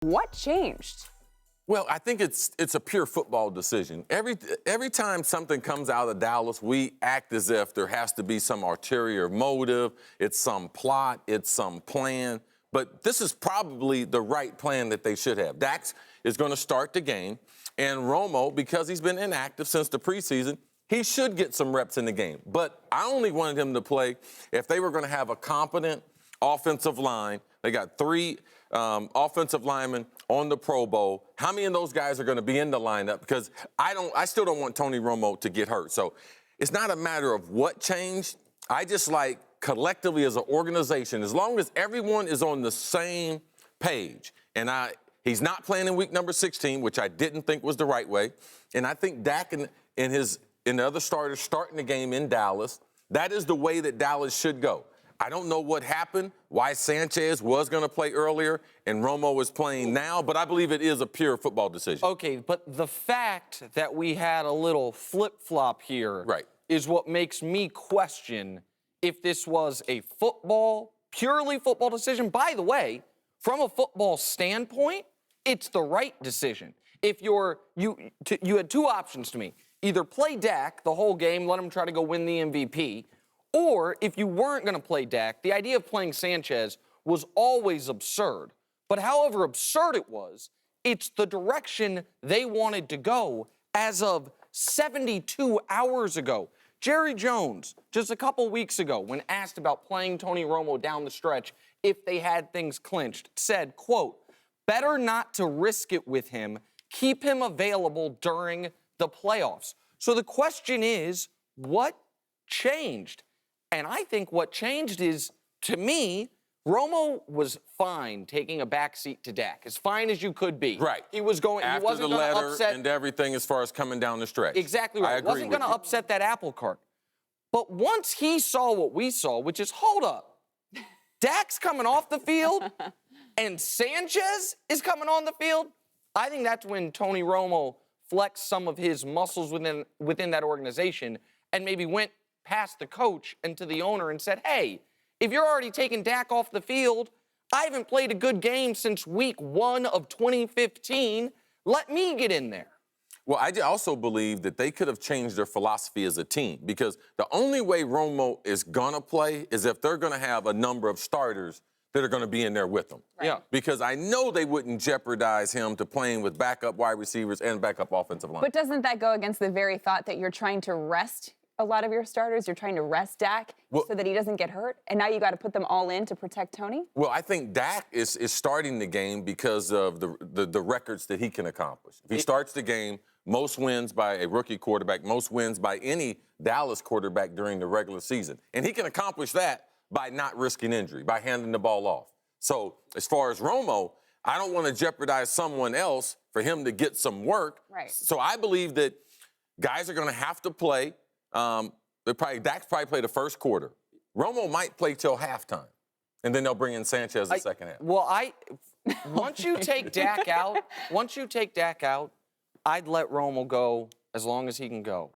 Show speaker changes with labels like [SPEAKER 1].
[SPEAKER 1] What changed?
[SPEAKER 2] Well, I think it's a pure football decision. Every time something comes out of Dallas, we act as if there has to be some ulterior motive, it's some plot, it's some plan. But this is probably the right plan that they should have. Dax is going to start the game, and Romo, because he's been inactive since the preseason, he should get some reps in the game. But I only wanted him to play if they were going to have a competent offensive line. They got 3 offensive linemen on the Pro Bowl. How many of those guys are going to be in the lineup? Because I still don't want Tony Romo to get hurt. So it's not a matter of what changed. I just like collectively as an organization, as long as everyone is on the same page, and he's not playing in week number 16, which I didn't think was the right way. And I think Dak and the other starters starting the game in Dallas, that is the way that Dallas should go. I don't know what happened, why Sanchez was going to play earlier and Romo is playing now, but I believe it is a pure football decision.
[SPEAKER 3] Okay, but the fact that we had a little flip-flop here is what makes me question if this was a purely football decision. By the way, from a football standpoint, it's the right decision. If you had 2 options to me. Either play Dak the whole game, let him try to go win the MVP, or if you weren't going to play Dak, the idea of playing Sanchez was always absurd. But however absurd it was, it's the direction they wanted to go as of 72 hours ago. Jerry Jones, just a couple weeks ago, when asked about playing Tony Romo down the stretch if they had things clinched, said, quote, "Better not to risk it with him. Keep him available during the playoffs." So the question is, what changed? And I think what changed is, to me, Romo was fine taking a backseat to Dak, as fine as you could be.
[SPEAKER 2] Right.
[SPEAKER 3] He was going.
[SPEAKER 2] After
[SPEAKER 3] he wasn't
[SPEAKER 2] the
[SPEAKER 3] going to
[SPEAKER 2] letter
[SPEAKER 3] upset
[SPEAKER 2] and everything as far as coming down the stretch.
[SPEAKER 3] Exactly right.
[SPEAKER 2] I agree
[SPEAKER 3] Wasn't going to
[SPEAKER 2] with you.
[SPEAKER 3] upset that apple cart. But once he saw what we saw, which is, hold up, Dak's coming off the field and Sanchez is coming on the field, I think that's when Tony Romo flexed some of his muscles within that organization and maybe went past the coach and to the owner and said, hey, if you're already taking Dak off the field, I haven't played a good game since week 1 of 2015. Let me get in there.
[SPEAKER 2] Well, I also believe that they could have changed their philosophy as a team, because the only way Romo is going to play is if they're going to have a number of starters that are going to be in there with them.
[SPEAKER 3] Right. Yeah.
[SPEAKER 2] Because I know they wouldn't jeopardize him to playing with backup wide receivers and backup offensive line.
[SPEAKER 1] But doesn't that go against the very thought that you're trying to rest a lot of your starters? You're trying to rest Dak so that he doesn't get hurt, and now you got to put them all in to protect Tony?
[SPEAKER 2] Well, I think Dak is starting the game because of the records that he can accomplish. If he starts the game, most wins by a rookie quarterback, most wins by any Dallas quarterback during the regular season. And he can accomplish that by not risking injury, by handing the ball off. So as far as Romo, I don't want to jeopardize someone else for him to get some work.
[SPEAKER 1] Right.
[SPEAKER 2] So I believe that guys are going to have to play. Dak's probably play the first quarter. Romo might play till halftime, and then they'll bring in Sanchez the second half.
[SPEAKER 3] Well, once you take Dak out, I'd let Romo go as long as he can go.